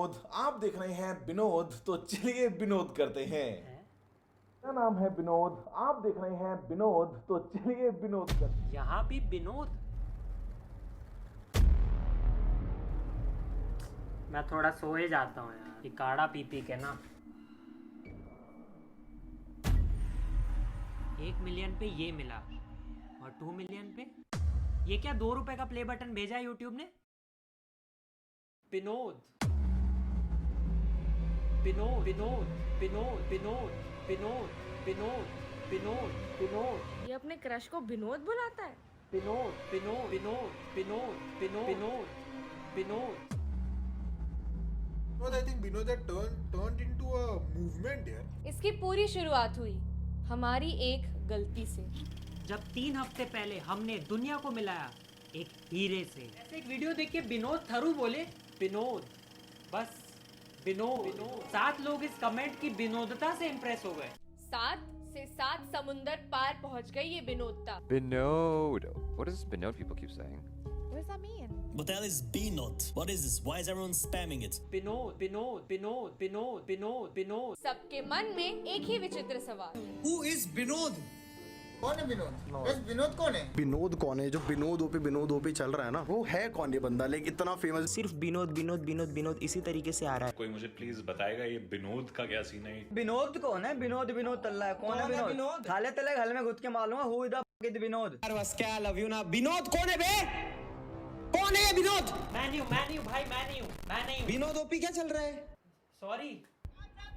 आप देख रहे हैं विनोद, तो चलिए विनोद करते हैं। क्या नाम है विनोद, आप देख रहे हैं विनोद, तो चलिए विनोद करते हैं। यहाँ भी विनोद। मैं थोड़ा सोए जाता हूँ यार, ये काढ़ा पी पी के ना। 1 मिलियन पे ये मिला और 2 मिलियन पे ये क्या 2 रुपए का प्ले बटन भेजा है यूट्यूब ने। विनोद विनोद विनोद विनोद विनोद विनोद विनोद विनोद विनोद। ये अपने क्रश को विनोद बुलाता है। Vinod Vinod Vinod Vinod Vinod Vinod Vinod. Because I think Vinod had turned into a movement here. इसकी पूरी शुरुआत हुई हमारी एक गलती से। जब 3 हफ्ते पहले हमने दुनिया को मिलाया एक हीरे से। ऐसे एक वीडियो देख के विनोद थरू बोले विनोद, बस विनोद। 7 लोग इस कमेंट की विनोदता से इम्प्रेस हो गए। 7 से 7 समुंदर पार पहुंच गई ये विनोदता। Binod. What does Binod people keep saying? What does that mean? What the hell is B-Not? What is this? Why is everyone spamming it? Vinod Vinod Vinod Vinod Vinod Vinod. सबके मन में एक ही विचित्र सवाल, Who is Vinod? कौन है विनोद? बस विनोद कौन है? विनोद कौन है? जो विनोद ओपी चल रहा है ना, वो है कौन ये बंदा? लेकिन इतना फेमस सिर्फ विनोद विनोद विनोद विनोद इसी तरीके से आ रहा है। कोई मुझे प्लीज बताएगा ये विनोद का क्या सीन है? विनोद कौन है? विनोद विनोद तल्ला है। कौन है विनोद? खाले तले घर में घुस के मालूम है हु इज द विनोद। बस क्या लव यू ना। विनोद कौन है बे? कौन है ये विनोद? मैन्यू भाई मैन्यू। विनोद ओपी क्या चल रहा है? सॉरी।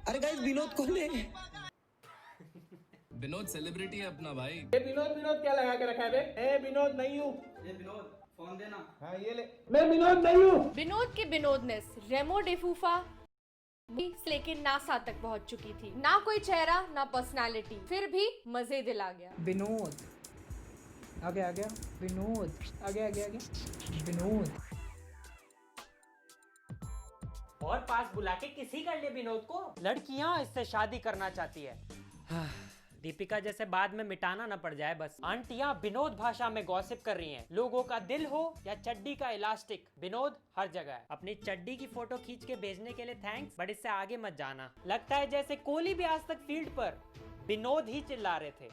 अरे गाइस विनोद कौन है? विनोद सेलिब्रिटी है अपना भाई। ये विनोद क्या लगा के रखा है बे? ए विनोद नहीं हूँ। ये विनोद फोन देना। हाँ ये ले। मैं विनोद नहीं हूँ। विनोद की विनोदनेस रेमो डिफूफा लेकिन नासा तक पहुंच चुकी थी। ना कोई चेहरा ना पर्सनालिटी, फिर भी मजे दिला गया। विनोद आ गया विनोद आ गया विनोद। और पास बुला के किसी कर ले विनोद को। लड़कियां इससे शादी करना चाहती है। दीपिका जैसे बाद में मिटाना ना पड़ जाए बस। आंटियां विनोद भाषा में गॉसिप कर रही हैं। लोगों का दिल हो या चड्डी का इलास्टिक, विनोद हर जगह है। अपनी चड्डी की फोटो खींच के भेजने के लिए थैंक्स, बट इससे आगे मत जाना। लगता है जैसे कोहली भी आज तक फील्ड पर विनोद ही चिल्ला रहे थे।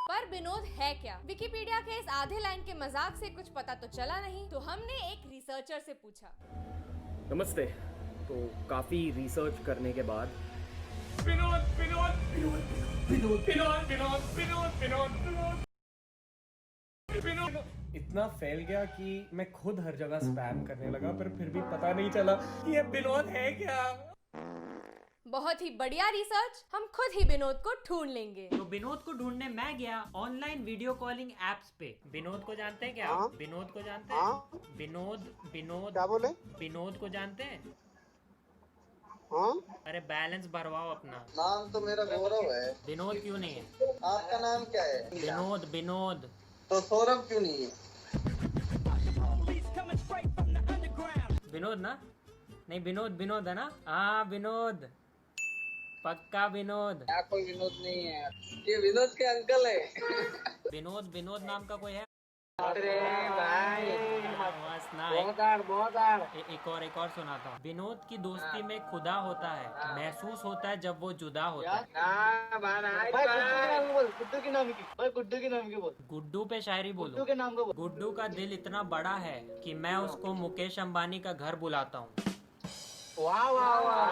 पर विनोद है क्या? विकिपीडिया के इस आधे लाइन के मजाक से कुछ पता तो चला नहीं, तो हमने एक रिसर्चर से पूछा। नमस्ते। तो काफी रिसर्च करने के बाद विनोद इतना फैल गया कि मैं खुद हर जगह स्पैम करने लगा, पर फिर भी पता नहीं चला ये विनोद है क्या। बहुत ही बढ़िया रिसर्च, हम खुद ही विनोद को ढूंढ लेंगे। तो विनोद को ढूंढने मैं गया ऑनलाइन वीडियो कॉलिंग एप्स पे। विनोद को जानते हैं क्या? विनोद को जानते हैं? विनोद क्या बोले? विनोद को जानते हैं? अरे बैलेंस भरवाओ अपना। नाम तो मेरा गौरव है। विनोद क्यों नहीं है? आपका नाम क्या है? विनोद। तो सौरभ क्यों नहीं है? विनोद ना? नहीं विनोद है ना? हाँ विनोद, पक्का विनोद। क्या कोई विनोद नहीं है? ये विनोद के अंकल है। विनोद नाम का कोई है? अरे भाई एक और सुनाता हूँ। विनोद की दोस्ती में खुदा होता है, महसूस होता है जब वो जुदा होता है। गुड्डू के नाम की बोल। गुड्डू पे शायरी बोलो। गुड्डू के नाम को। गुड्डू का दिल इतना बड़ा है कि मैं उसको मुकेश अंबानी का घर बुलाता हूँ। वाह वाह वाह।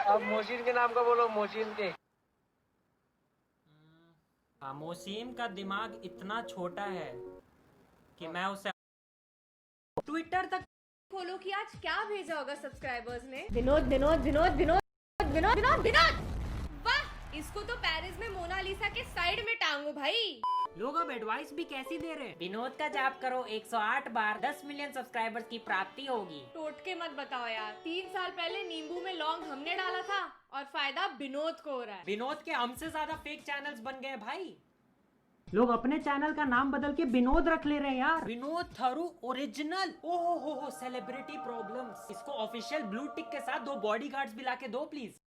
अब मोहसिन के नाम का बोलो। मोहसिन के। मोसीम का दिमाग इतना छोटा है कि मैं उसे ट्विटर तक खोलो कि आज क्या भेजा होगा सब्सक्राइबर्स ने। विनोद विनोद विनोद विनोद विनोद विनोद विनोद। वाह, इसको तो पेरिस में मोनालिसा के साइड में टांगो भाई। लोग अब एडवाइस भी कैसी दे रहे हैं। विनोद का जाप करो 108 बार, 10 मिलियन सब्सक्राइबर्स की प्राप्ति होगी। टोटके मत बताओ यार। 3 साल पहले नींबू में लौंग हमने डाला था और फायदा विनोद को हो रहा है। विनोद के हमसे ज्यादा फेक चैनल्स बन गए भाई। लोग अपने चैनल का नाम बदल के विनोद रख ले रहे हैं यार। विनोद थरू ओरिजिनल। ओहो हो सेलिब्रिटी प्रॉब्लम्स। इसको ऑफिशियल ब्लू टिक के साथ 2 बॉडीगार्ड्स भी लाके दो प्लीज।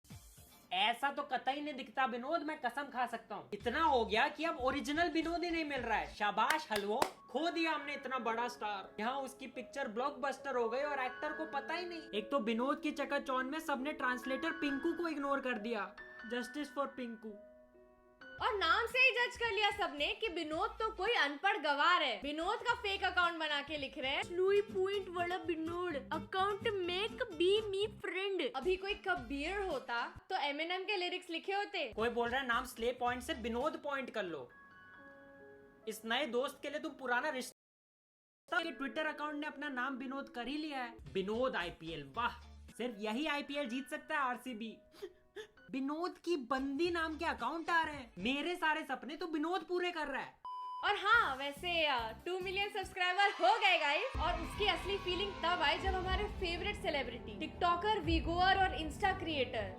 ऐसा तो कतई नहीं दिखता विनोद, मैं कसम खा सकता हूँ। इतना हो गया कि अब ओरिजिनल विनोद ही नहीं मिल रहा है। शाबाश हलवो। खो दिया हमने इतना बड़ा स्टार। यहाँ उसकी पिक्चर ब्लॉकबस्टर हो गई और एक्टर को पता ही नहीं। एक तो विनोद की चकाचौंध में सबने ट्रांसलेटर पिंकू को इग्नोर कर दिया। Justice for Pinku. और नाम से ही जज कर लिया सबने कि विनोद तो कोई अनपढ़ गवार है। विनोद का फेक अकाउंट बना के लिख रहे हैं लुई पॉइंट वाला Vinod account make be me friend. अभी कोई कबीर होता तो एमिनेम के लिरिक्स लिखे होते। कोई बोल रहा है नाम स्ले पॉइंट से विनोद पॉइंट कर लो। इस नए दोस्त के लिए तुम पुराना रिश्ता के ट्विटर अकाउंट ने अपना नाम विनोद कर ही लिया है। विनोद आईपीएल, वाह, सिर्फ यही आईपीएल जीत सकता है आरसीबी। विनोद की बंदी नाम के अकाउंट आ रहे हैं। मेरे सारे सपने तो विनोद पूरे कर रहा है। और हाँ, वैसे 2 मिलियन सब्सक्राइबर हो गए गाइस। और उसकी असली फीलिंग तब आई जब हमारे फेवरेट सेलिब्रिटी टिकटॉकर, वीगोअर और इंस्टा क्रिएटर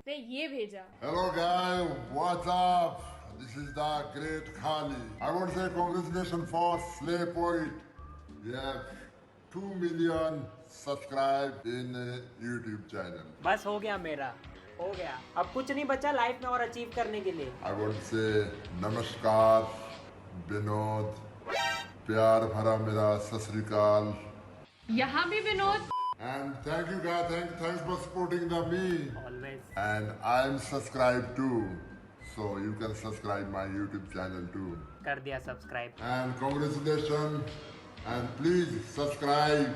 ने ये भेजा। Hello guys, what's up? This is the great Khali. I want to say congratulations for Slay Point. We have 2 million subscribed in YouTube channel. बस हो गया मेरा, हो गया। अब कुछ नहीं बचा लाइफ में और अचीव करने के लिए। I want to say नमस्कार विनोद, प्यार भरा मेरा सत श्री अकाल। यहाँ भी Vinod. And thank you guys, thanks for supporting me. Always. And I'm subscribed too, so you can subscribe my YouTube channel too. कर दिया subscribe. And congratulations, and please subscribe